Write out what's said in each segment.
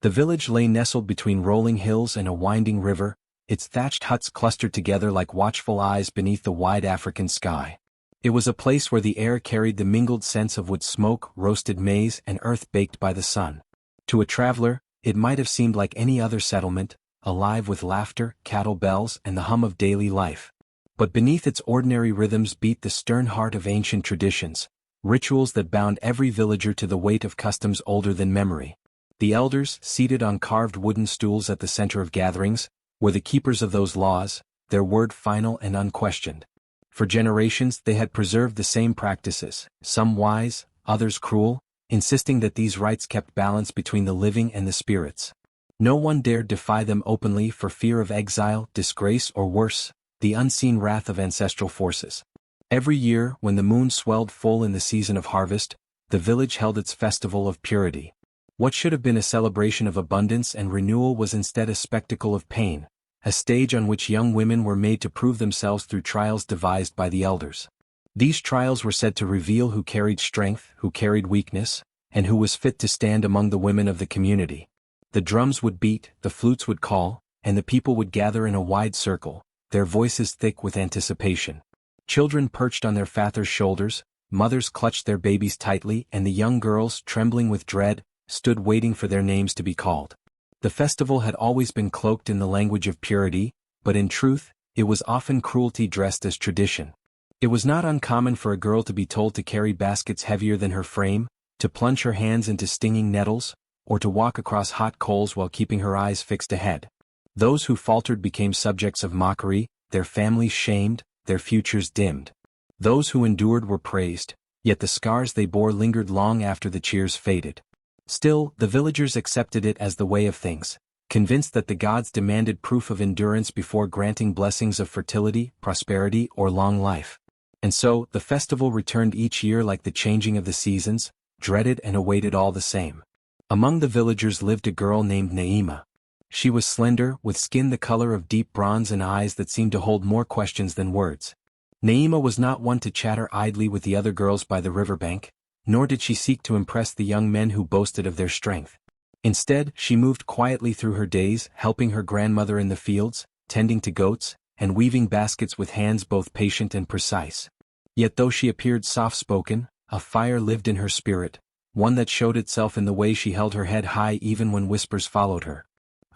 The village lay nestled between rolling hills and a winding river, its thatched huts clustered together like watchful eyes beneath the wide African sky. It was a place where the air carried the mingled scents of wood smoke, roasted maize, and earth baked by the sun. To a traveler, it might have seemed like any other settlement, alive with laughter, cattle bells, and the hum of daily life. But beneath its ordinary rhythms beat the stern heart of ancient traditions, rituals that bound every villager to the weight of customs older than memory. The elders, seated on carved wooden stools at the center of gatherings, were the keepers of those laws, their word final and unquestioned. For generations they had preserved the same practices, some wise, others cruel, insisting that these rites kept balance between the living and the spirits. No one dared defy them openly for fear of exile, disgrace, or worse, the unseen wrath of ancestral forces. Every year, when the moon swelled full in the season of harvest, the village held its festival of purity. What should have been a celebration of abundance and renewal was instead a spectacle of pain, a stage on which young women were made to prove themselves through trials devised by the elders. These trials were said to reveal who carried strength, who carried weakness, and who was fit to stand among the women of the community. The drums would beat, the flutes would call, and the people would gather in a wide circle, their voices thick with anticipation. Children perched on their fathers' shoulders, mothers clutched their babies tightly, and the young girls, trembling with dread, stood waiting for their names to be called. The festival had always been cloaked in the language of purity, but in truth, it was often cruelty dressed as tradition. It was not uncommon for a girl to be told to carry baskets heavier than her frame, to plunge her hands into stinging nettles, or to walk across hot coals while keeping her eyes fixed ahead. Those who faltered became subjects of mockery, their families shamed, their futures dimmed. Those who endured were praised, yet the scars they bore lingered long after the cheers faded. Still, the villagers accepted it as the way of things, convinced that the gods demanded proof of endurance before granting blessings of fertility, prosperity, or long life. And so, the festival returned each year like the changing of the seasons, dreaded and awaited all the same. Among the villagers lived a girl named Naima. She was slender, with skin the color of deep bronze and eyes that seemed to hold more questions than words. Naima was not one to chatter idly with the other girls by the riverbank, nor did she seek to impress the young men who boasted of their strength. Instead, she moved quietly through her days, helping her grandmother in the fields, tending to goats, and weaving baskets with hands both patient and precise. Yet though she appeared soft-spoken, a fire lived in her spirit, one that showed itself in the way she held her head high even when whispers followed her.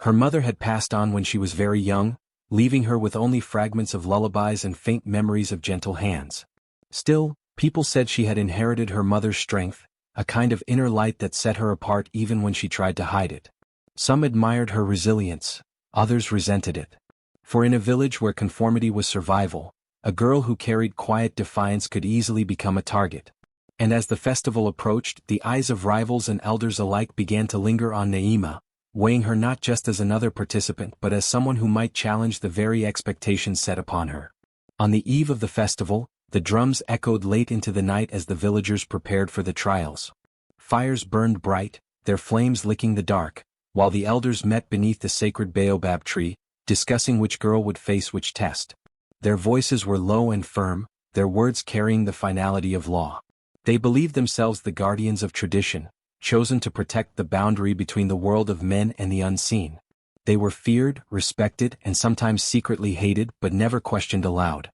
Her mother had passed on when she was very young, leaving her with only fragments of lullabies and faint memories of gentle hands. Still, people said she had inherited her mother's strength, a kind of inner light that set her apart even when she tried to hide it. Some admired her resilience, others resented it. For in a village where conformity was survival, a girl who carried quiet defiance could easily become a target. And as the festival approached, the eyes of rivals and elders alike began to linger on Naima, weighing her not just as another participant but as someone who might challenge the very expectations set upon her. On the eve of the festival, the drums echoed late into the night as the villagers prepared for the trials. Fires burned bright, their flames licking the dark, while the elders met beneath the sacred baobab tree, discussing which girl would face which test. Their voices were low and firm, their words carrying the finality of law. They believed themselves the guardians of tradition, chosen to protect the boundary between the world of men and the unseen. They were feared, respected, and sometimes secretly hated but never questioned aloud.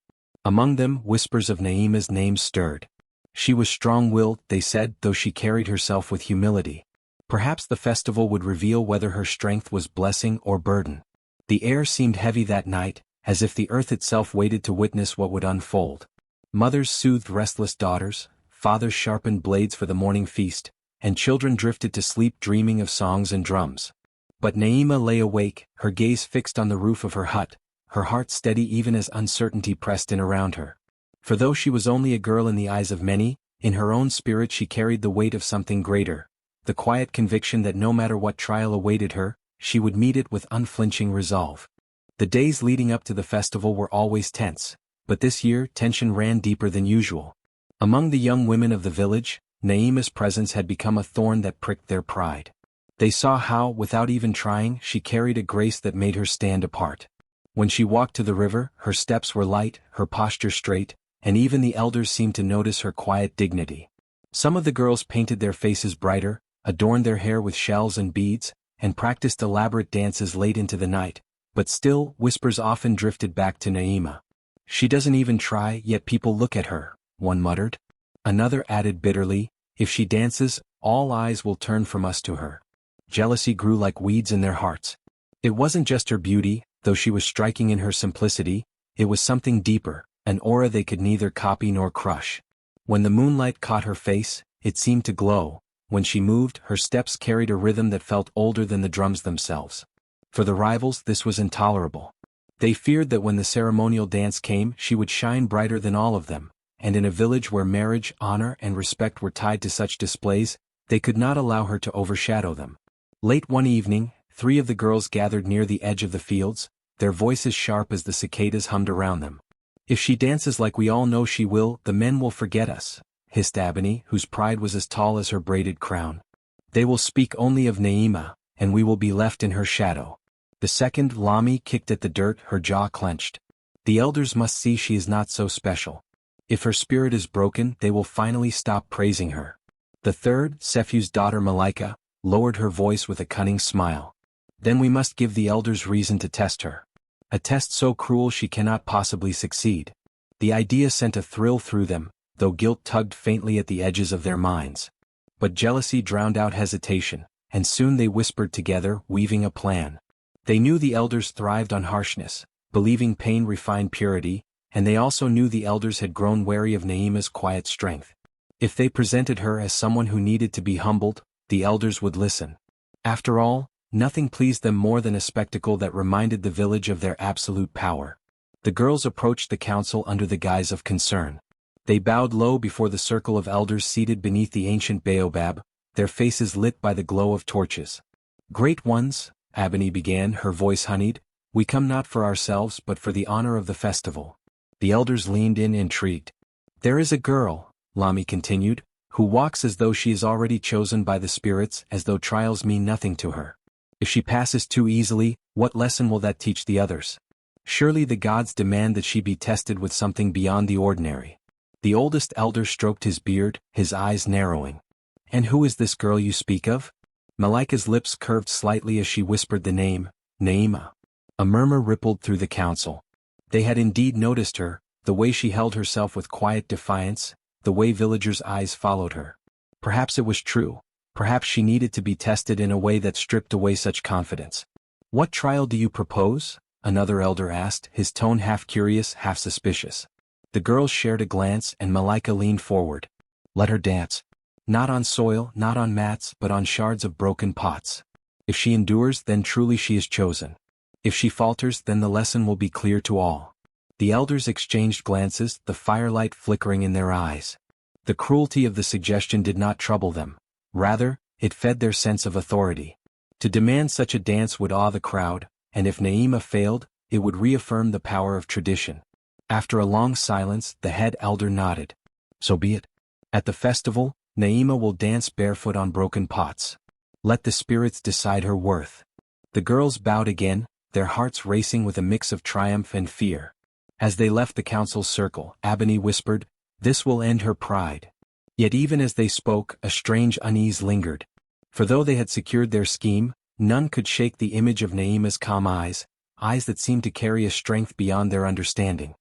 Among them, whispers of Naima's name stirred. She was strong-willed, they said, though she carried herself with humility. Perhaps the festival would reveal whether her strength was blessing or burden. The air seemed heavy that night, as if the earth itself waited to witness what would unfold. Mothers soothed restless daughters, fathers sharpened blades for the morning feast, and children drifted to sleep dreaming of songs and drums. But Naima lay awake, her gaze fixed on the roof of her hut, her heart steady even as uncertainty pressed in around her. For though she was only a girl in the eyes of many, in her own spirit she carried the weight of something greater, the quiet conviction that no matter what trial awaited her, she would meet it with unflinching resolve. The days leading up to the festival were always tense, but this year tension ran deeper than usual. Among the young women of the village, Naima's presence had become a thorn that pricked their pride. They saw how, without even trying, she carried a grace that made her stand apart. When she walked to the river, her steps were light, her posture straight, and even the elders seemed to notice her quiet dignity. Some of the girls painted their faces brighter, adorned their hair with shells and beads, and practiced elaborate dances late into the night, but still, whispers often drifted back to Naima. "She doesn't even try, yet people look at her," one muttered. Another added bitterly, "If she dances, all eyes will turn from us to her." Jealousy grew like weeds in their hearts. It wasn't just her beauty, though she was striking in her simplicity, it was something deeper, an aura they could neither copy nor crush. When the moonlight caught her face, it seemed to glow. When she moved, her steps carried a rhythm that felt older than the drums themselves. For the rivals, this was intolerable. They feared that when the ceremonial dance came, she would shine brighter than all of them, and in a village where marriage, honor, and respect were tied to such displays, they could not allow her to overshadow them. Late one evening, 3 of the girls gathered near the edge of the fields, their voices sharp as the cicadas hummed around them. "If she dances like we all know she will, the men will forget us," hissed Ebony, whose pride was as tall as her braided crown. "They will speak only of Naima, and we will be left in her shadow." The second, Lami, kicked at the dirt, her jaw clenched. "The elders must see she is not so special. If her spirit is broken, they will finally stop praising her." The third, Sefu's daughter Malika, lowered her voice with a cunning smile. "Then we must give the elders reason to test her. A test so cruel she cannot possibly succeed." The idea sent a thrill through them, though guilt tugged faintly at the edges of their minds. But jealousy drowned out hesitation, and soon they whispered together, weaving a plan. They knew the elders thrived on harshness, believing pain refined purity, and they also knew the elders had grown wary of Naima's quiet strength. If they presented her as someone who needed to be humbled, the elders would listen. After all, nothing pleased them more than a spectacle that reminded the village of their absolute power. The girls approached the council under the guise of concern. They bowed low before the circle of elders seated beneath the ancient baobab, their faces lit by the glow of torches. "Great ones," Ebony began, her voice honeyed, "we come not for ourselves but for the honor of the festival." The elders leaned in, intrigued. "There is a girl," Lami continued, "who walks as though she is already chosen by the spirits, as though trials mean nothing to her. If she passes too easily, what lesson will that teach the others? Surely the gods demand that she be tested with something beyond the ordinary." The oldest elder stroked his beard, his eyes narrowing. "And who is this girl you speak of?" Malika's lips curved slightly as she whispered the name, Naima. A murmur rippled through the council. They had indeed noticed her, the way she held herself with quiet defiance, the way villagers' eyes followed her. Perhaps it was true. Perhaps she needed to be tested in a way that stripped away such confidence. "What trial do you propose?" another elder asked, his tone half curious, half suspicious. The girls shared a glance and Malika leaned forward. "Let her dance. Not on soil, not on mats, but on shards of broken pots. If she endures, then truly she is chosen. If she falters, then the lesson will be clear to all." The elders exchanged glances, the firelight flickering in their eyes. The cruelty of the suggestion did not trouble them. Rather, it fed their sense of authority. To demand such a dance would awe the crowd, and if Naima failed, it would reaffirm the power of tradition. After a long silence, the head elder nodded. "So be it. At the festival, Naima will dance barefoot on broken pots. Let the spirits decide her worth." The girls bowed again, their hearts racing with a mix of triumph and fear. As they left the council's circle, Ebony whispered, "This will end her pride." Yet even as they spoke, a strange unease lingered. For though they had secured their scheme, none could shake the image of Naima's calm eyes, eyes that seemed to carry a strength beyond their understanding.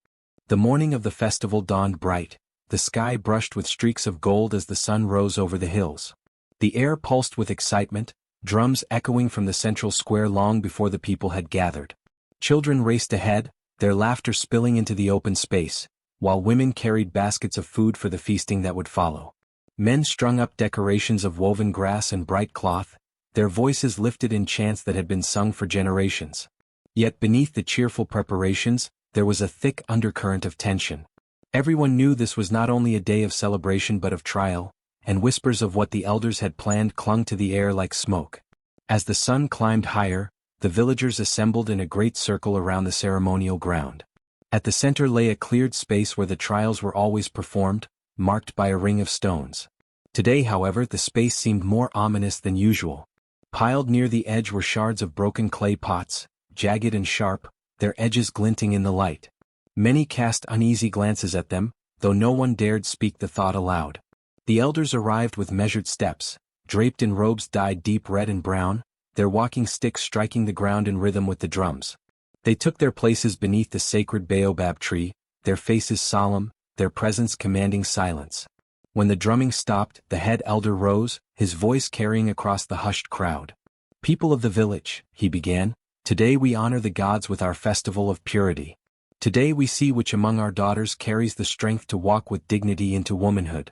The morning of the festival dawned bright, the sky brushed with streaks of gold as the sun rose over the hills. The air pulsed with excitement, drums echoing from the central square long before the people had gathered. Children raced ahead, their laughter spilling into the open space, while women carried baskets of food for the feasting that would follow. Men strung up decorations of woven grass and bright cloth, their voices lifted in chants that had been sung for generations. Yet beneath the cheerful preparations, there was a thick undercurrent of tension. Everyone knew this was not only a day of celebration but of trial, and whispers of what the elders had planned clung to the air like smoke. As the sun climbed higher, the villagers assembled in a great circle around the ceremonial ground. At the center lay a cleared space where the trials were always performed, marked by a ring of stones. Today, however, the space seemed more ominous than usual. Piled near the edge were shards of broken clay pots, jagged and sharp, their edges glinting in the light. Many cast uneasy glances at them, though no one dared speak the thought aloud. The elders arrived with measured steps, draped in robes dyed deep red and brown, their walking sticks striking the ground in rhythm with the drums. They took their places beneath the sacred baobab tree, their faces solemn, their presence commanding silence. When the drumming stopped, the head elder rose, his voice carrying across the hushed crowd. "People of the village," he began, "today we honor the gods with our festival of purity. Today we see which among our daughters carries the strength to walk with dignity into womanhood."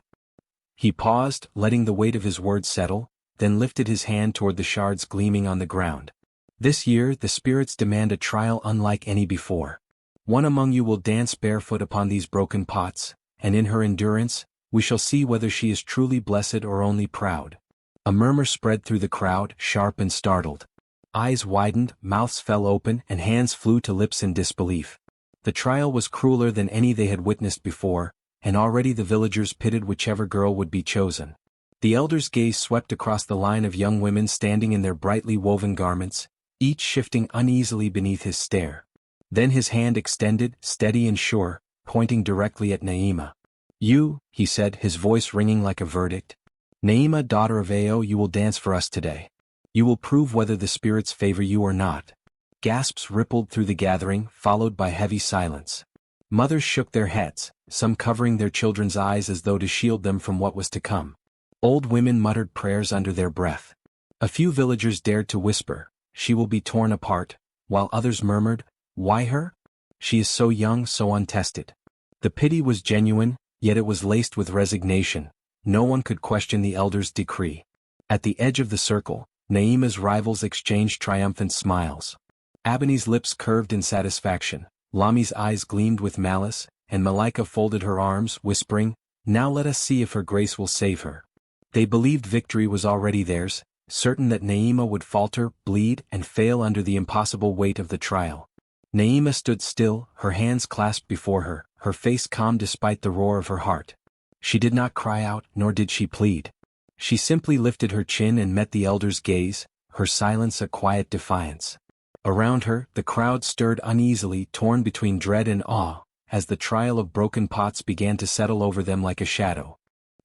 He paused, letting the weight of his words settle, then lifted his hand toward the shards gleaming on the ground. "This year the spirits demand a trial unlike any before. One among you will dance barefoot upon these broken pots, and in her endurance, we shall see whether she is truly blessed or only proud." A murmur spread through the crowd, sharp and startled. Eyes widened, mouths fell open, and hands flew to lips in disbelief. The trial was crueler than any they had witnessed before, and already the villagers pitted whichever girl would be chosen. The elder's gaze swept across the line of young women standing in their brightly woven garments, each shifting uneasily beneath his stare. Then his hand extended, steady and sure, pointing directly at Naima. "You," he said, his voice ringing like a verdict. "Naima, daughter of Ao, you will dance for us today. You will prove whether the spirits favor you or not." Gasps rippled through the gathering, followed by heavy silence. Mothers shook their heads, some covering their children's eyes as though to shield them from what was to come. Old women muttered prayers under their breath. A few villagers dared to whisper, "She will be torn apart," while others murmured, "Why her? She is so young, so untested." The pity was genuine, yet it was laced with resignation. No one could question the elder's decree. At the edge of the circle, Naima's rivals exchanged triumphant smiles. Abani's lips curved in satisfaction, Lami's eyes gleamed with malice, and Malika folded her arms, whispering, "Now let us see if her grace will save her." They believed victory was already theirs, certain that Naima would falter, bleed, and fail under the impossible weight of the trial. Naima stood still, her hands clasped before her, her face calm despite the roar of her heart. She did not cry out, nor did she plead. She simply lifted her chin and met the elder's gaze, her silence a quiet defiance. Around her, the crowd stirred uneasily, torn between dread and awe, as the trial of broken pots began to settle over them like a shadow.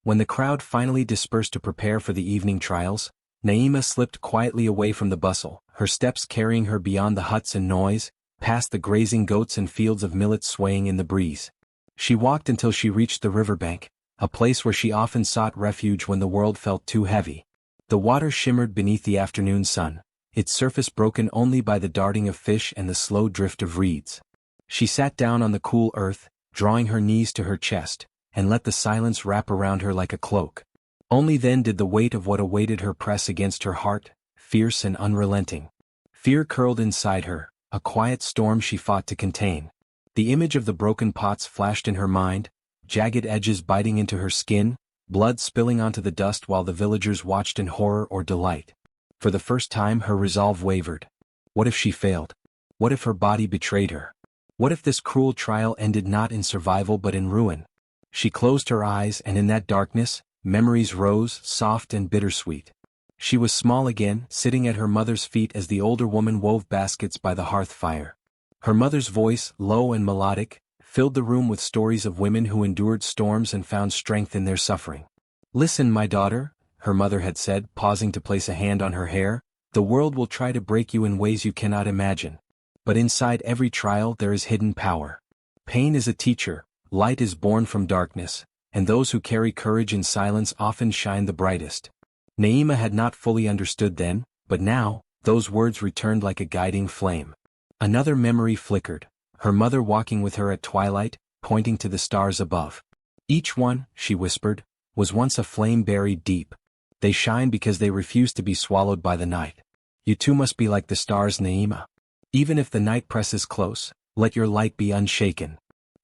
When the crowd finally dispersed to prepare for the evening trials, Naima slipped quietly away from the bustle, her steps carrying her beyond the huts and noise, past the grazing goats and fields of millet swaying in the breeze. She walked until she reached the riverbank, a place where she often sought refuge when the world felt too heavy. The water shimmered beneath the afternoon sun, its surface broken only by the darting of fish and the slow drift of reeds. She sat down on the cool earth, drawing her knees to her chest, and let the silence wrap around her like a cloak. Only then did the weight of what awaited her press against her heart, fierce and unrelenting. Fear curled inside her, a quiet storm she fought to contain. The image of the broken pots flashed in her mind, jagged edges biting into her skin, blood spilling onto the dust while the villagers watched in horror or delight. For the first time her resolve wavered. What if she failed? What if her body betrayed her? What if this cruel trial ended not in survival but in ruin? She closed her eyes, and in that darkness, memories rose, soft and bittersweet. She was small again, sitting at her mother's feet as the older woman wove baskets by the hearth fire. Her mother's voice, low and melodic, filled the room with stories of women who endured storms and found strength in their suffering. "Listen, my daughter," her mother had said, pausing to place a hand on her hair, "the world will try to break you in ways you cannot imagine. But inside every trial there is hidden power. Pain is a teacher, light is born from darkness, and those who carry courage in silence often shine the brightest." Naima had not fully understood then, but now, those words returned like a guiding flame. Another memory flickered, her mother walking with her at twilight, pointing to the stars above. "Each one," she whispered, "was once a flame buried deep. They shine because they refuse to be swallowed by the night. You too must be like the stars, Naima. Even if the night presses close, let your light be unshaken."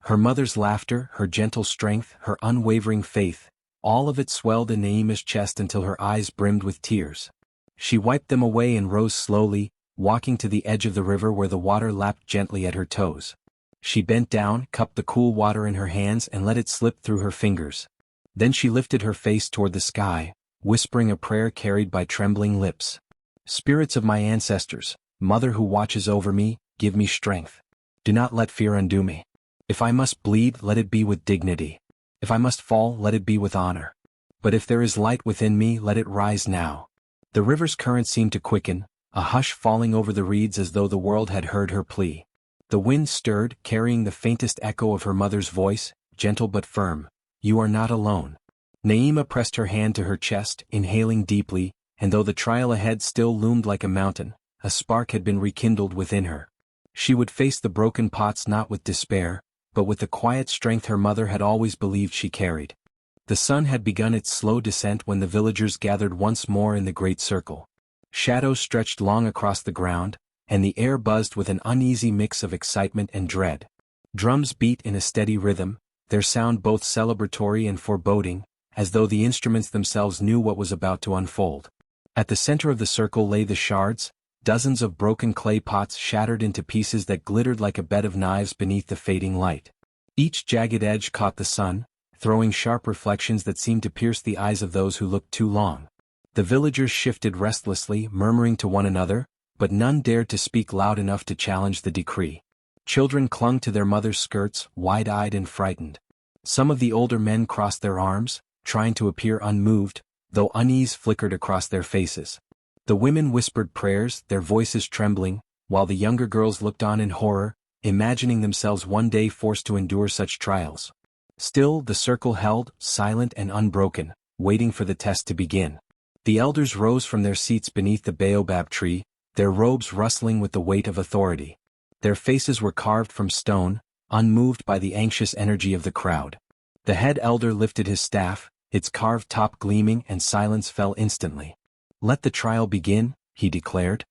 Her mother's laughter, her gentle strength, her unwavering faith, all of it swelled in Naima's chest until her eyes brimmed with tears. She wiped them away and rose slowly, walking to the edge of the river where the water lapped gently at her toes. She bent down, cupped the cool water in her hands and let it slip through her fingers. Then she lifted her face toward the sky, whispering a prayer carried by trembling lips. "Spirits of my ancestors, Mother who watches over me, give me strength. Do not let fear undo me. If I must bleed, let it be with dignity. If I must fall, let it be with honor. But if there is light within me, let it rise now." The river's current seemed to quicken, a hush falling over the reeds as though the world had heard her plea. The wind stirred, carrying the faintest echo of her mother's voice, gentle but firm. "You are not alone." Naima pressed her hand to her chest, inhaling deeply, and though the trial ahead still loomed like a mountain, a spark had been rekindled within her. She would face the broken pots not with despair, but with the quiet strength her mother had always believed she carried. The sun had begun its slow descent when the villagers gathered once more in the great circle. Shadows stretched long across the ground, and the air buzzed with an uneasy mix of excitement and dread. Drums beat in a steady rhythm, their sound both celebratory and foreboding, as though the instruments themselves knew what was about to unfold. At the center of the circle lay the shards, dozens of broken clay pots shattered into pieces that glittered like a bed of knives beneath the fading light. Each jagged edge caught the sun, throwing sharp reflections that seemed to pierce the eyes of those who looked too long. The villagers shifted restlessly, murmuring to one another, but none dared to speak loud enough to challenge the decree. Children clung to their mothers' skirts, wide-eyed and frightened. Some of the older men crossed their arms, trying to appear unmoved, though unease flickered across their faces. The women whispered prayers, their voices trembling, while the younger girls looked on in horror, imagining themselves one day forced to endure such trials. Still, the circle held, silent and unbroken, waiting for the test to begin. The elders rose from their seats beneath the baobab tree, their robes rustling with the weight of authority. Their faces were carved from stone, unmoved by the anxious energy of the crowd. The head elder lifted his staff, its carved top gleaming, and silence fell instantly. "Let the trial begin," he declared.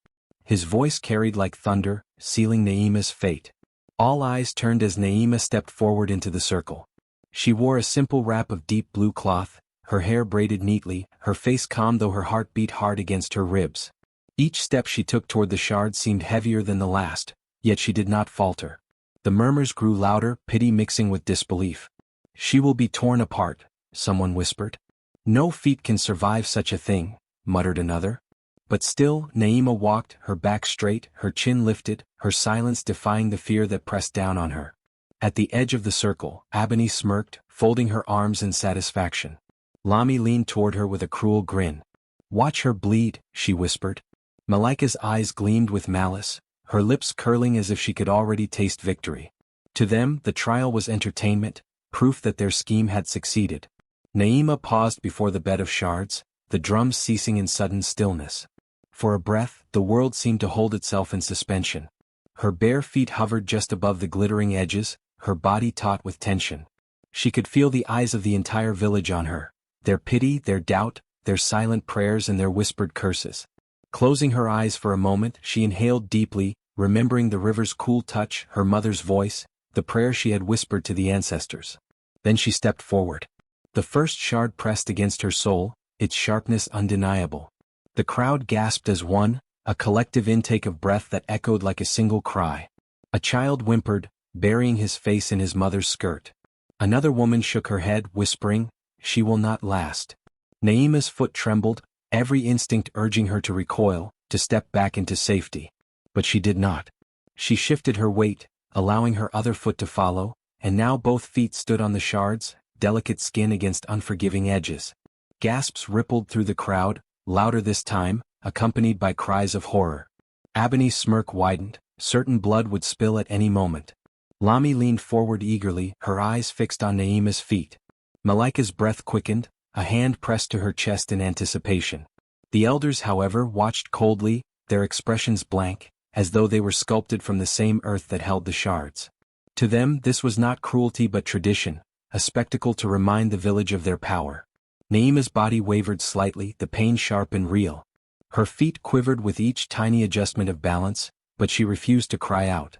His voice carried like thunder, sealing Naima's fate. All eyes turned as Naima stepped forward into the circle. She wore a simple wrap of deep blue cloth, her hair braided neatly, her face calm though her heart beat hard against her ribs. Each step she took toward the shards seemed heavier than the last, yet she did not falter. The murmurs grew louder, pity mixing with disbelief. "She will be torn apart," someone whispered. "No feet can survive such a thing," muttered another. But still, Naima walked, her back straight, her chin lifted, her silence defying the fear that pressed down on her. At the edge of the circle, Abani smirked, folding her arms in satisfaction. Lami leaned toward her with a cruel grin. "Watch her bleed," she whispered. Malika's eyes gleamed with malice, her lips curling as if she could already taste victory. To them, the trial was entertainment, proof that their scheme had succeeded. Naima paused before the bed of shards, the drums ceasing in sudden stillness. For a breath, the world seemed to hold itself in suspension. Her bare feet hovered just above the glittering edges, her body taut with tension. She could feel the eyes of the entire village on her, their pity, their doubt, their silent prayers and their whispered curses. Closing her eyes for a moment, she inhaled deeply, remembering the river's cool touch, her mother's voice, the prayer she had whispered to the ancestors. Then she stepped forward. The first shard pressed against her soul, its sharpness undeniable. The crowd gasped as one, a collective intake of breath that echoed like a single cry. A child whimpered, burying his face in his mother's skirt. Another woman shook her head, whispering, "She will not last." Naima's foot trembled, every instinct urging her to recoil, to step back into safety. But she did not. She shifted her weight, allowing her other foot to follow, and now both feet stood on the shards, delicate skin against unforgiving edges. Gasps rippled through the crowd, louder this time, accompanied by cries of horror. Abani's smirk widened, certain blood would spill at any moment. Lami leaned forward eagerly, her eyes fixed on Naima's feet. Malika's breath quickened, a hand pressed to her chest in anticipation. The elders, however, watched coldly, their expressions blank, as though they were sculpted from the same earth that held the shards. To them, this was not cruelty but tradition, a spectacle to remind the village of their power. Naima's body wavered slightly, the pain sharp and real. Her feet quivered with each tiny adjustment of balance, but she refused to cry out.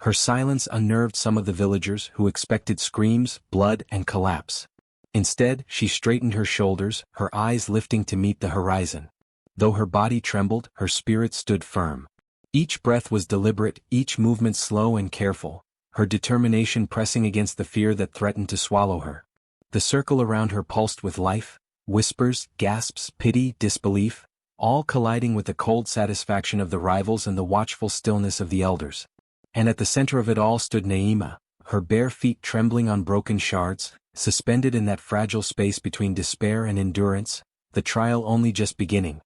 Her silence unnerved some of the villagers who expected screams, blood, and collapse. Instead, she straightened her shoulders, her eyes lifting to meet the horizon. Though her body trembled, her spirit stood firm. Each breath was deliberate, each movement slow and careful, her determination pressing against the fear that threatened to swallow her. The circle around her pulsed with life, whispers, gasps, pity, disbelief, all colliding with the cold satisfaction of the rivals and the watchful stillness of the elders. And at the center of it all stood Naima, her bare feet trembling on broken shards, suspended in that fragile space between despair and endurance, the trial only just beginning.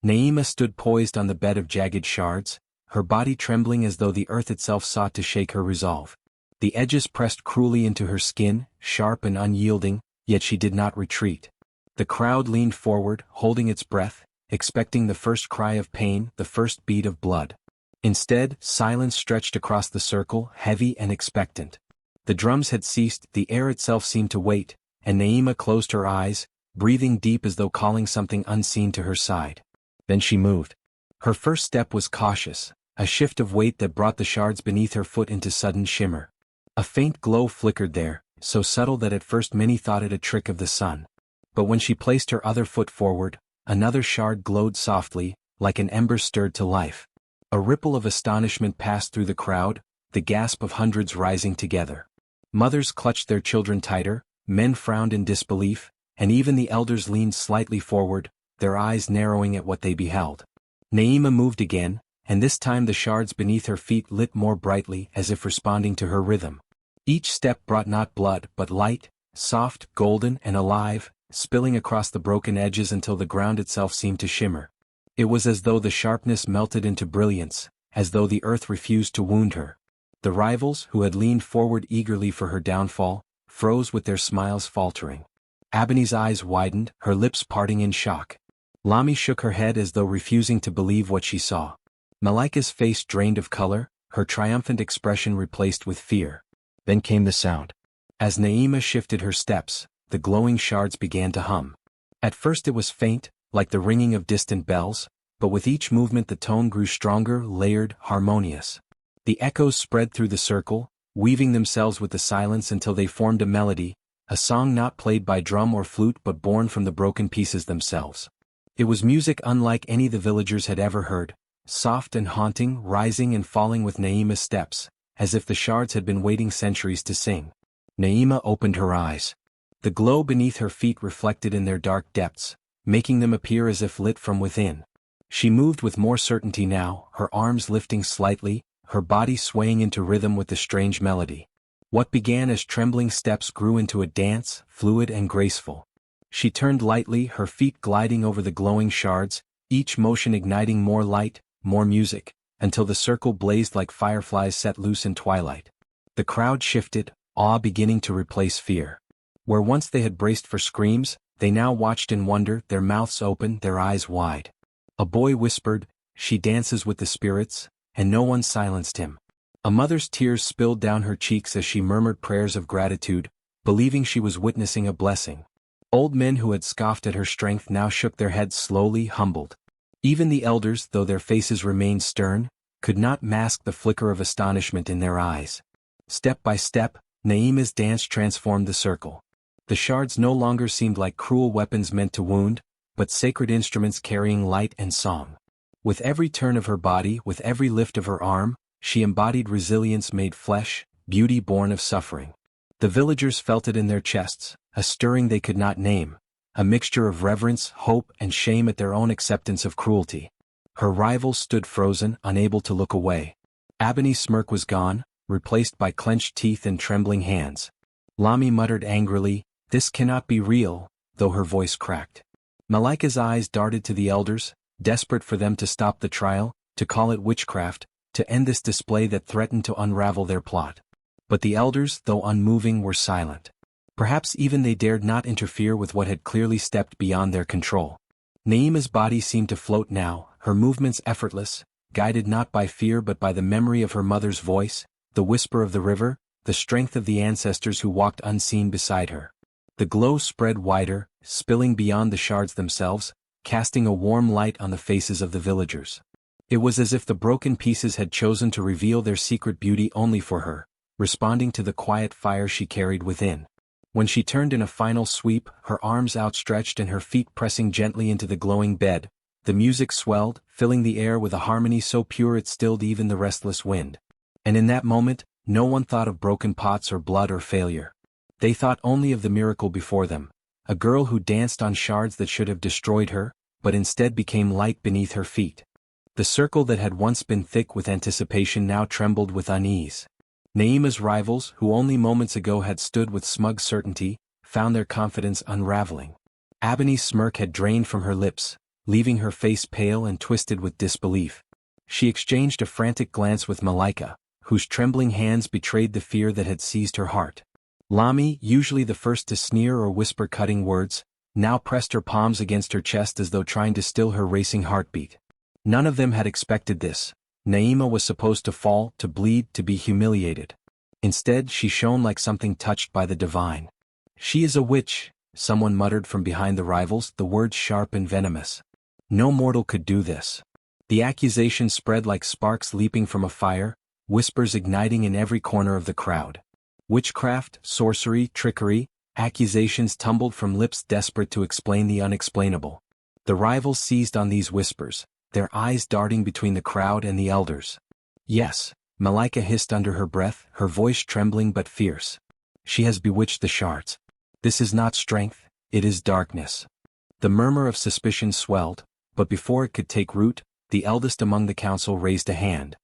Naima stood poised on the bed of jagged shards, her body trembling as though the earth itself sought to shake her resolve. The edges pressed cruelly into her skin, sharp and unyielding, yet she did not retreat. The crowd leaned forward, holding its breath, expecting the first cry of pain, the first beat of blood. Instead, silence stretched across the circle, heavy and expectant. The drums had ceased, the air itself seemed to wait, and Naima closed her eyes, breathing deep as though calling something unseen to her side. Then she moved. Her first step was cautious, a shift of weight that brought the shards beneath her foot into sudden shimmer. A faint glow flickered there, so subtle that at first many thought it a trick of the sun. But when she placed her other foot forward, another shard glowed softly, like an ember stirred to life. A ripple of astonishment passed through the crowd, the gasp of hundreds rising together. Mothers clutched their children tighter, men frowned in disbelief, and even the elders leaned slightly forward, their eyes narrowing at what they beheld. Naima moved again, and this time the shards beneath her feet lit more brightly as if responding to her rhythm. Each step brought not blood but light, soft, golden and alive, spilling across the broken edges until the ground itself seemed to shimmer. It was as though the sharpness melted into brilliance, as though the earth refused to wound her. The rivals, who had leaned forward eagerly for her downfall, froze with their smiles faltering. Ebony's eyes widened, her lips parting in shock. Lami shook her head as though refusing to believe what she saw. Malika's face drained of color, her triumphant expression replaced with fear. Then came the sound. As Naima shifted her steps, the glowing shards began to hum. At first it was faint, like the ringing of distant bells, but with each movement the tone grew stronger, layered, harmonious. The echoes spread through the circle, weaving themselves with the silence until they formed a melody, a song not played by drum or flute but born from the broken pieces themselves. It was music unlike any the villagers had ever heard, soft and haunting, rising and falling with Naima's steps, as if the shards had been waiting centuries to sing. Naima opened her eyes. The glow beneath her feet reflected in their dark depths, making them appear as if lit from within. She moved with more certainty now, her arms lifting slightly, her body swaying into rhythm with the strange melody. What began as trembling steps grew into a dance, fluid and graceful. She turned lightly, her feet gliding over the glowing shards, each motion igniting more light, more music, until the circle blazed like fireflies set loose in twilight. The crowd shifted, awe beginning to replace fear. Where once they had braced for screams, they now watched in wonder, their mouths open, their eyes wide. A boy whispered, "She dances with the spirits," and no one silenced him. A mother's tears spilled down her cheeks as she murmured prayers of gratitude, believing she was witnessing a blessing. Old men who had scoffed at her strength now shook their heads slowly, humbled. Even the elders, though their faces remained stern, could not mask the flicker of astonishment in their eyes. Step by step, Naima's dance transformed the circle. The shards no longer seemed like cruel weapons meant to wound, but sacred instruments carrying light and song. With every turn of her body, with every lift of her arm, she embodied resilience made flesh, beauty born of suffering. The villagers felt it in their chests, a stirring they could not name, a mixture of reverence, hope and shame at their own acceptance of cruelty. Her rivals stood frozen, unable to look away. Ebony's smirk was gone, replaced by clenched teeth and trembling hands. Lami muttered angrily, "This cannot be real," though her voice cracked. Malika's eyes darted to the elders, desperate for them to stop the trial, to call it witchcraft, to end this display that threatened to unravel their plot. But the elders, though unmoving, were silent. Perhaps even they dared not interfere with what had clearly stepped beyond their control. Naima's body seemed to float now, her movements effortless, guided not by fear but by the memory of her mother's voice, the whisper of the river, the strength of the ancestors who walked unseen beside her. The glow spread wider, spilling beyond the shards themselves, casting a warm light on the faces of the villagers. It was as if the broken pieces had chosen to reveal their secret beauty only for her, responding to the quiet fire she carried within. When she turned in a final sweep, her arms outstretched and her feet pressing gently into the glowing bed, the music swelled, filling the air with a harmony so pure it stilled even the restless wind. And in that moment, no one thought of broken pots or blood or failure. They thought only of the miracle before them, a girl who danced on shards that should have destroyed her, but instead became light beneath her feet. The circle that had once been thick with anticipation now trembled with unease. Naima's rivals, who only moments ago had stood with smug certainty, found their confidence unraveling. Ebony's smirk had drained from her lips, leaving her face pale and twisted with disbelief. She exchanged a frantic glance with Malika, whose trembling hands betrayed the fear that had seized her heart. Lami, usually the first to sneer or whisper cutting words, now pressed her palms against her chest as though trying to still her racing heartbeat. None of them had expected this. Naima was supposed to fall, to bleed, to be humiliated. Instead, she shone like something touched by the divine. "She is a witch," someone muttered from behind the rivals, the words sharp and venomous. No mortal could do this. The accusation spread like sparks leaping from a fire, whispers igniting in every corner of the crowd. Witchcraft, sorcery, trickery, accusations tumbled from lips desperate to explain the unexplainable. The rivals seized on these whispers, their eyes darting between the crowd and the elders. "Yes," Malika hissed under her breath, her voice trembling but fierce. "She has bewitched the shards. This is not strength, it is darkness." The murmur of suspicion swelled, but before it could take root, the eldest among the council raised a hand.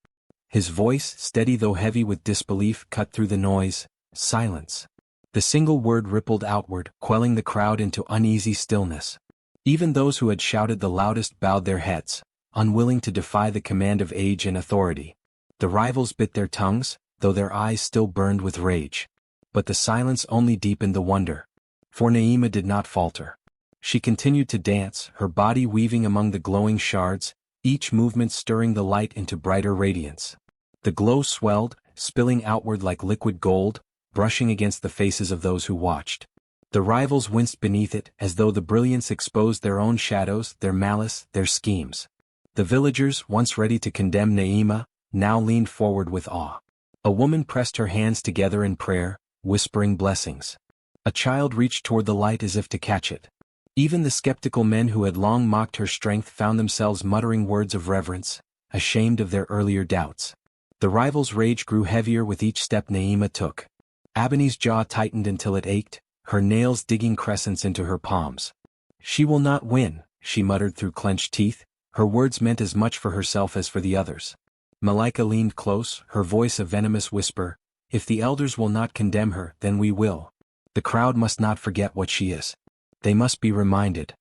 His voice, steady though heavy with disbelief, cut through the noise. "Silence." The single word rippled outward, quelling the crowd into uneasy stillness. Even those who had shouted the loudest bowed their heads, unwilling to defy the command of age and authority. The rivals bit their tongues, though their eyes still burned with rage. But the silence only deepened the wonder. For Naima did not falter. She continued to dance, her body weaving among the glowing shards, each movement stirring the light into brighter radiance. The glow swelled, spilling outward like liquid gold, brushing against the faces of those who watched. The rivals winced beneath it, as though the brilliance exposed their own shadows, their malice, their schemes. The villagers, once ready to condemn Naima, now leaned forward with awe. A woman pressed her hands together in prayer, whispering blessings. A child reached toward the light as if to catch it. Even the skeptical men who had long mocked her strength found themselves muttering words of reverence, ashamed of their earlier doubts. The rivals' rage grew heavier with each step Naima took. Abani's jaw tightened until it ached, her nails digging crescents into her palms. "She will not win," she muttered through clenched teeth, her words meant as much for herself as for the others. Malika leaned close, her voice a venomous whisper, "If the elders will not condemn her, then we will. The crowd must not forget what she is. They must be reminded."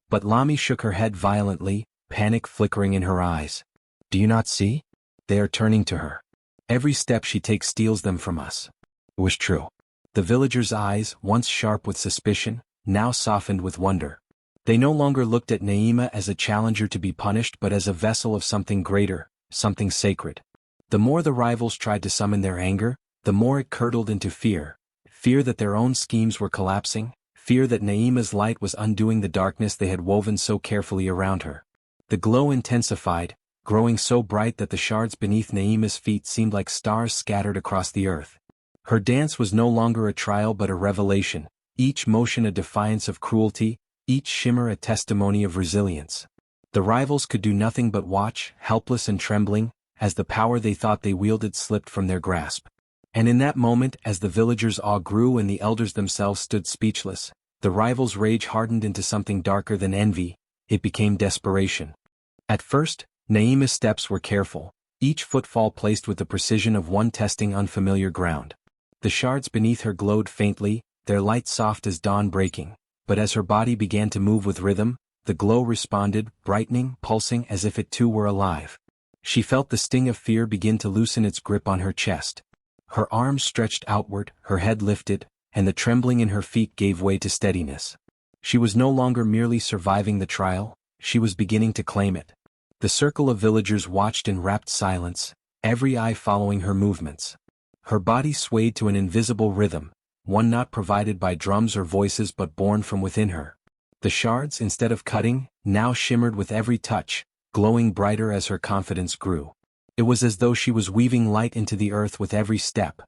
But Lami shook her head violently, panic flickering in her eyes. "Do you not see? They are turning to her. Every step she takes steals them from us." It was true. The villagers' eyes, once sharp with suspicion, now softened with wonder. They no longer looked at Naima as a challenger to be punished but as a vessel of something greater, something sacred. The more the rivals tried to summon their anger, the more it curdled into fear. Fear that their own schemes were collapsing, fear that Naima's light was undoing the darkness they had woven so carefully around her. The glow intensified, growing so bright that the shards beneath Naima's feet seemed like stars scattered across the earth. Her dance was no longer a trial but a revelation, each motion a defiance of cruelty, each shimmer a testimony of resilience. The rivals could do nothing but watch, helpless and trembling, as the power they thought they wielded slipped from their grasp. And in that moment, as the villagers' awe grew and the elders themselves stood speechless, the rivals' rage hardened into something darker than envy. It became desperation. At first, Naima's steps were careful, each footfall placed with the precision of one testing unfamiliar ground. The shards beneath her glowed faintly, their light soft as dawn breaking, but as her body began to move with rhythm, the glow responded, brightening, pulsing as if it too were alive. She felt the sting of fear begin to loosen its grip on her chest. Her arms stretched outward, her head lifted, and the trembling in her feet gave way to steadiness. She was no longer merely surviving the trial, she was beginning to claim it. The circle of villagers watched in rapt silence, every eye following her movements. Her body swayed to an invisible rhythm, one not provided by drums or voices but born from within her. The shards, instead of cutting, now shimmered with every touch, glowing brighter as her confidence grew. It was as though she was weaving light into the earth with every step.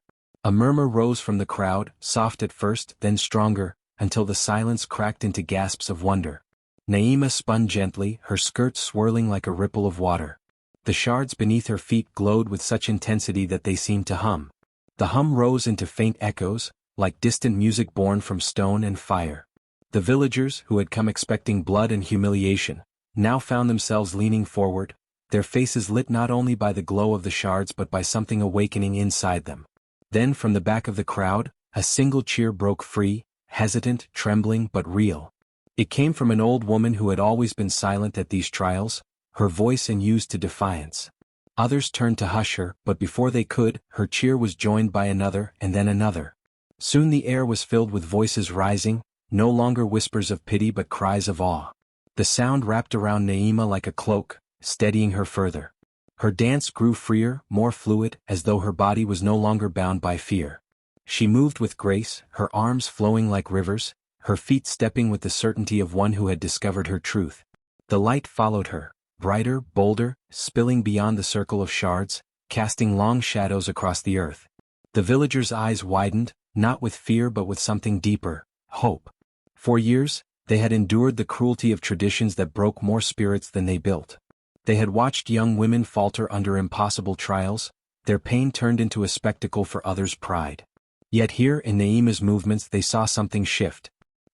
A murmur rose from the crowd, soft at first, then stronger, until the silence cracked into gasps of wonder. Naima spun gently, her skirts swirling like a ripple of water. The shards beneath her feet glowed with such intensity that they seemed to hum. The hum rose into faint echoes, like distant music born from stone and fire. The villagers, who had come expecting blood and humiliation, now found themselves leaning forward, their faces lit not only by the glow of the shards but by something awakening inside them. Then from the back of the crowd, a single cheer broke free, hesitant, trembling but real. It came from an old woman who had always been silent at these trials, her voice unused to defiance. Others turned to hush her, but before they could, her cheer was joined by another and then another. Soon the air was filled with voices rising, no longer whispers of pity but cries of awe. The sound wrapped around Naima like a cloak, steadying her further. Her dance grew freer, more fluid, as though her body was no longer bound by fear. She moved with grace, her arms flowing like rivers, her feet stepping with the certainty of one who had discovered her truth. The light followed her, brighter, bolder, spilling beyond the circle of shards, casting long shadows across the earth. The villagers' eyes widened, not with fear but with something deeper, hope. For years, they had endured the cruelty of traditions that broke more spirits than they built. They had watched young women falter under impossible trials, their pain turned into a spectacle for others' pride. Yet here in Naima's movements they saw something shift.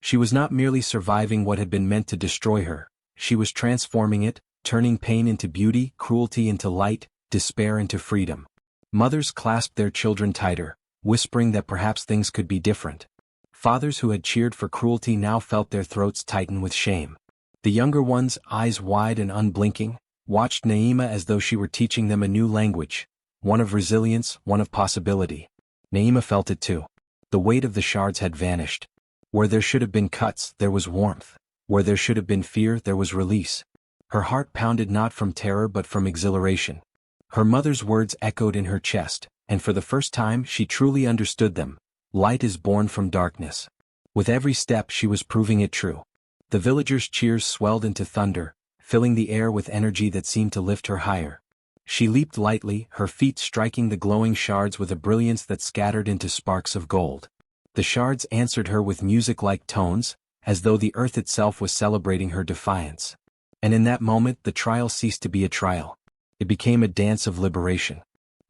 She was not merely surviving what had been meant to destroy her, she was transforming it, turning pain into beauty, cruelty into light, despair into freedom. Mothers clasped their children tighter, whispering that perhaps things could be different. Fathers who had cheered for cruelty now felt their throats tighten with shame. The younger ones, eyes wide and unblinking, watched Naima as though she were teaching them a new language, one of resilience, one of possibility. Naima felt it too. The weight of the shards had vanished. Where there should have been cuts, there was warmth. Where there should have been fear, there was release. Her heart pounded not from terror but from exhilaration. Her mother's words echoed in her chest, and for the first time she truly understood them. Light is born from darkness. With every step she was proving it true. The villagers' cheers swelled into thunder, filling the air with energy that seemed to lift her higher. She leaped lightly, her feet striking the glowing shards with a brilliance that scattered into sparks of gold. The shards answered her with music-like tones, as though the earth itself was celebrating her defiance. And in that moment the trial ceased to be a trial. It became a dance of liberation.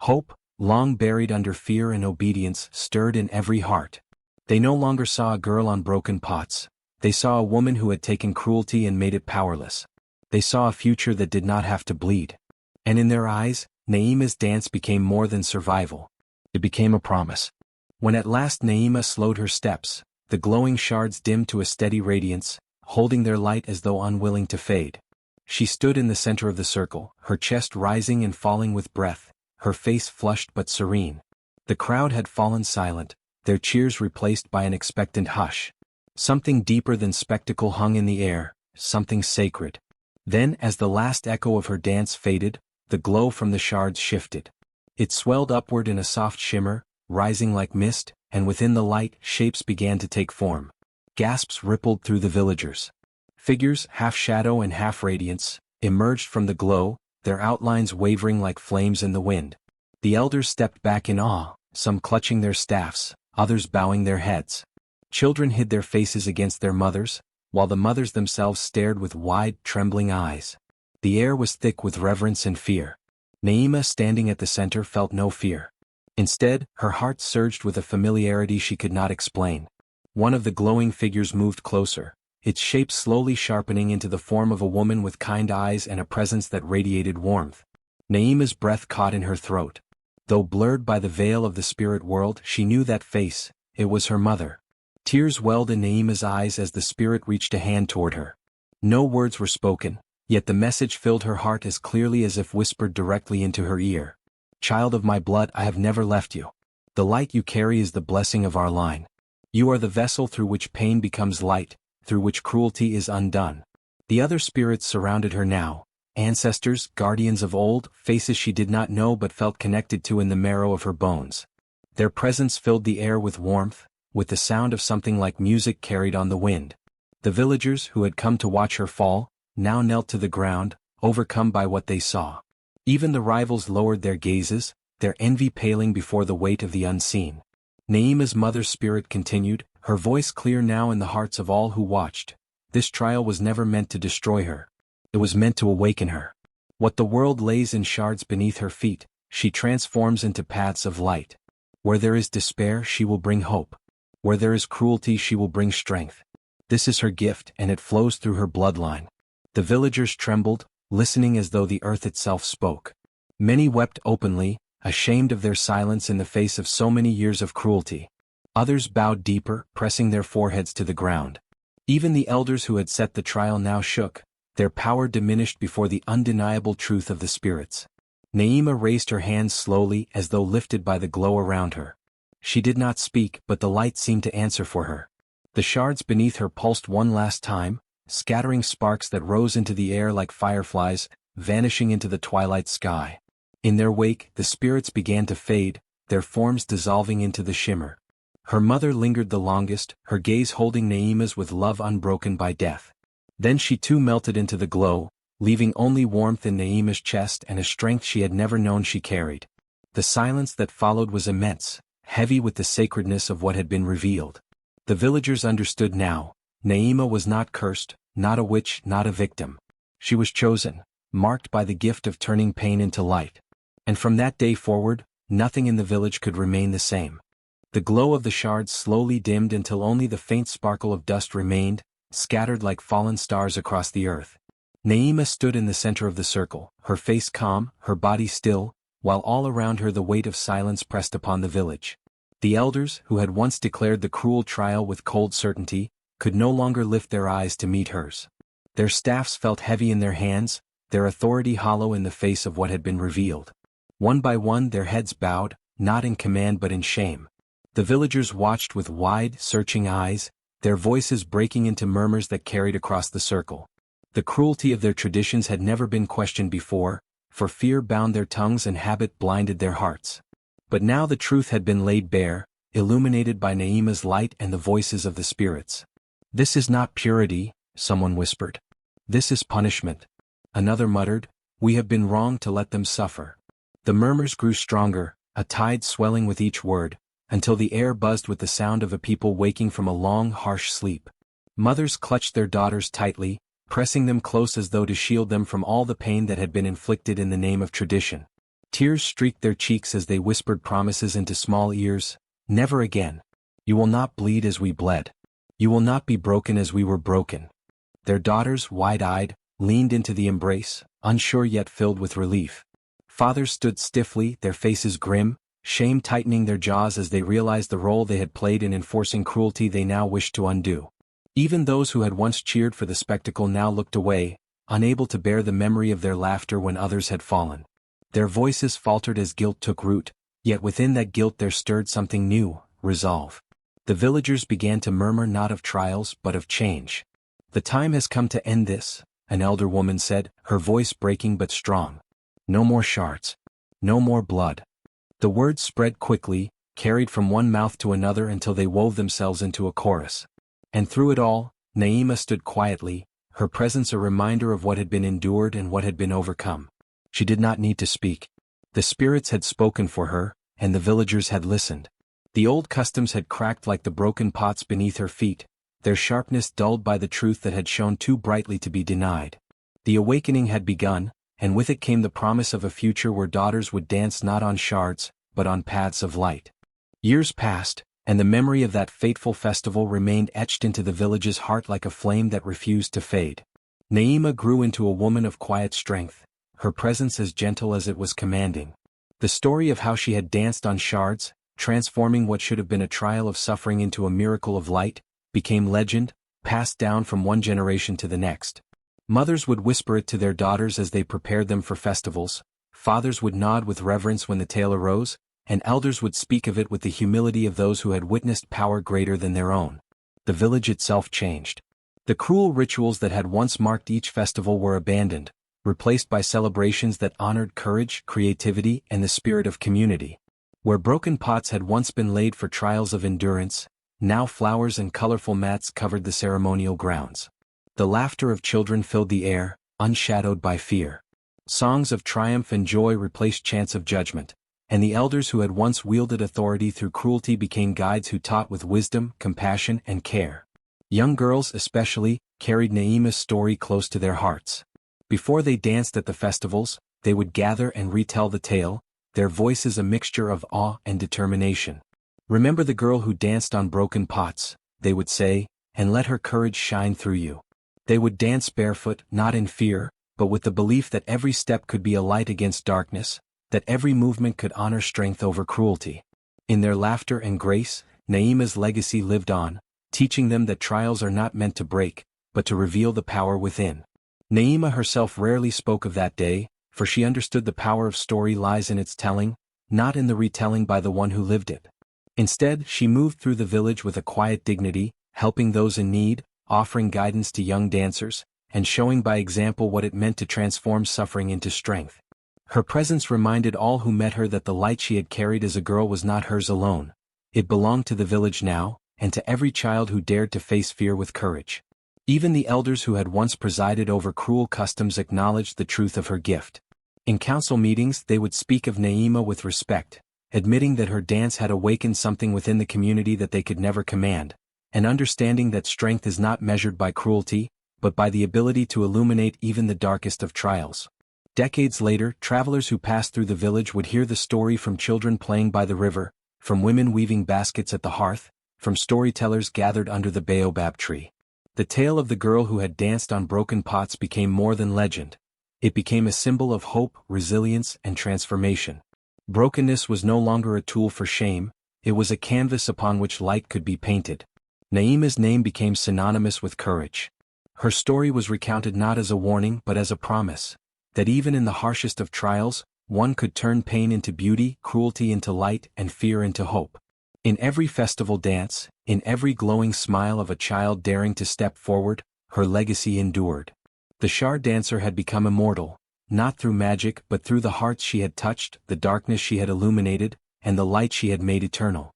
Hope, long buried under fear and obedience, stirred in every heart. They no longer saw a girl on broken pots. They saw a woman who had taken cruelty and made it powerless. They saw a future that did not have to bleed. And in their eyes, Naima's dance became more than survival. It became a promise. When at last Naima slowed her steps, the glowing shards dimmed to a steady radiance, holding their light as though unwilling to fade. She stood in the center of the circle, her chest rising and falling with breath, her face flushed but serene. The crowd had fallen silent, their cheers replaced by an expectant hush. Something deeper than spectacle hung in the air, something sacred. Then, as the last echo of her dance faded, the glow from the shards shifted. It swelled upward in a soft shimmer, rising like mist, and within the light, shapes began to take form. Gasps rippled through the villagers. Figures, half shadow and half radiance, emerged from the glow, their outlines wavering like flames in the wind. The elders stepped back in awe, some clutching their staffs, others bowing their heads. Children hid their faces against their mothers, while the mothers themselves stared with wide, trembling eyes. The air was thick with reverence and fear. Naima, standing at the center, felt no fear. Instead, her heart surged with a familiarity she could not explain. One of the glowing figures moved closer, its shape slowly sharpening into the form of a woman with kind eyes and a presence that radiated warmth. Naima's breath caught in her throat. Though blurred by the veil of the spirit world, she knew that face. It was her mother. Tears welled in Naima's eyes as the spirit reached a hand toward her. No words were spoken, yet the message filled her heart as clearly as if whispered directly into her ear. Child of my blood, I have never left you. The light you carry is the blessing of our line. You are the vessel through which pain becomes light, through which cruelty is undone. The other spirits surrounded her now, ancestors, guardians of old, faces she did not know but felt connected to in the marrow of her bones. Their presence filled the air with warmth, with the sound of something like music carried on the wind. The villagers, who had come to watch her fall, now knelt to the ground, overcome by what they saw. Even the rivals lowered their gazes, their envy paling before the weight of the unseen. Naima's mother's spirit continued, her voice clear now in the hearts of all who watched. This trial was never meant to destroy her. It was meant to awaken her. What the world lays in shards beneath her feet, she transforms into paths of light. Where there is despair, she will bring hope. Where there is cruelty, she will bring strength. This is her gift, and it flows through her bloodline. The villagers trembled, listening as though the earth itself spoke. Many wept openly, ashamed of their silence in the face of so many years of cruelty. Others bowed deeper, pressing their foreheads to the ground. Even the elders who had set the trial now shook, their power diminished before the undeniable truth of the spirits. Naima raised her hands slowly as though lifted by the glow around her. She did not speak, but the light seemed to answer for her. The shards beneath her pulsed one last time, scattering sparks that rose into the air like fireflies, vanishing into the twilight sky. In their wake, the spirits began to fade, their forms dissolving into the shimmer. Her mother lingered the longest, her gaze holding Naima's with love unbroken by death. Then she too melted into the glow, leaving only warmth in Naima's chest and a strength she had never known she carried. The silence that followed was immense, heavy with the sacredness of what had been revealed. The villagers understood now. Naima was not cursed, not a witch, not a victim. She was chosen, marked by the gift of turning pain into light. And from that day forward, nothing in the village could remain the same. The glow of the shards slowly dimmed until only the faint sparkle of dust remained, scattered like fallen stars across the earth. Naima stood in the center of the circle, her face calm, her body still, while all around her the weight of silence pressed upon the village. The elders, who had once declared the cruel trial with cold certainty, could no longer lift their eyes to meet hers. Their staffs felt heavy in their hands, their authority hollow in the face of what had been revealed. One by one their heads bowed, not in command but in shame. The villagers watched with wide, searching eyes, their voices breaking into murmurs that carried across the circle. The cruelty of their traditions had never been questioned before, for fear bound their tongues and habit blinded their hearts. But now the truth had been laid bare, illuminated by Naima's light and the voices of the spirits. "This is not purity," someone whispered. "This is punishment." Another muttered, "We have been wrong to let them suffer." The murmurs grew stronger, a tide swelling with each word, until the air buzzed with the sound of a people waking from a long, harsh sleep. Mothers clutched their daughters tightly, pressing them close as though to shield them from all the pain that had been inflicted in the name of tradition. Tears streaked their cheeks as they whispered promises into small ears. "Never again. You will not bleed as we bled. You will not be broken as we were broken." Their daughters, wide-eyed, leaned into the embrace, unsure yet filled with relief. Fathers stood stiffly, their faces grim, shame tightening their jaws as they realized the role they had played in enforcing cruelty they now wished to undo. Even those who had once cheered for the spectacle now looked away, unable to bear the memory of their laughter when others had fallen. Their voices faltered as guilt took root, yet within that guilt there stirred something new, resolve. The villagers began to murmur not of trials but of change. "The time has come to end this," an elder woman said, her voice breaking but strong. "No more shards. No more blood." The words spread quickly, carried from one mouth to another until they wove themselves into a chorus. And through it all, Naima stood quietly, her presence a reminder of what had been endured and what had been overcome. She did not need to speak. The spirits had spoken for her, and the villagers had listened. The old customs had cracked like the broken pots beneath her feet, their sharpness dulled by the truth that had shone too brightly to be denied. The awakening had begun, and with it came the promise of a future where daughters would dance not on shards, but on paths of light. Years passed, and the memory of that fateful festival remained etched into the village's heart like a flame that refused to fade. Naima grew into a woman of quiet strength, her presence as gentle as it was commanding. The story of how she had danced on shards, transforming what should have been a trial of suffering into a miracle of light, became legend, passed down from one generation to the next. Mothers would whisper it to their daughters as they prepared them for festivals, fathers would nod with reverence when the tale arose, and elders would speak of it with the humility of those who had witnessed power greater than their own. The village itself changed. The cruel rituals that had once marked each festival were abandoned, replaced by celebrations that honored courage, creativity, and the spirit of community. Where broken pots had once been laid for trials of endurance, now flowers and colorful mats covered the ceremonial grounds. The laughter of children filled the air, unshadowed by fear. Songs of triumph and joy replaced chants of judgment, and the elders who had once wielded authority through cruelty became guides who taught with wisdom, compassion, and care. Young girls especially carried Naima's story close to their hearts. Before they danced at the festivals, they would gather and retell the tale, their voices a mixture of awe and determination. "Remember the girl who danced on broken pots," they would say, "and let her courage shine through you." They would dance barefoot, not in fear, but with the belief that every step could be a light against darkness, that every movement could honor strength over cruelty. In their laughter and grace, Naima's legacy lived on, teaching them that trials are not meant to break, but to reveal the power within. Naima herself rarely spoke of that day, for she understood the power of story lies in its telling, not in the retelling by the one who lived it. Instead, she moved through the village with a quiet dignity, helping those in need, offering guidance to young dancers, and showing by example what it meant to transform suffering into strength. Her presence reminded all who met her that the light she had carried as a girl was not hers alone. It belonged to the village now, and to every child who dared to face fear with courage. Even the elders who had once presided over cruel customs acknowledged the truth of her gift. In council meetings they would speak of Naima with respect, admitting that her dance had awakened something within the community that they could never command, and understanding that strength is not measured by cruelty, but by the ability to illuminate even the darkest of trials. Decades later, travelers who passed through the village would hear the story from children playing by the river, from women weaving baskets at the hearth, from storytellers gathered under the baobab tree. The tale of the girl who had danced on broken pots became more than legend. It became a symbol of hope, resilience, and transformation. Brokenness was no longer a tool for shame, it was a canvas upon which light could be painted. Naima's name became synonymous with courage. Her story was recounted not as a warning but as a promise, that even in the harshest of trials, one could turn pain into beauty, cruelty into light, and fear into hope. In every festival dance, in every glowing smile of a child daring to step forward, her legacy endured. The Shard dancer had become immortal, not through magic but through the hearts she had touched, the darkness she had illuminated, and the light she had made eternal.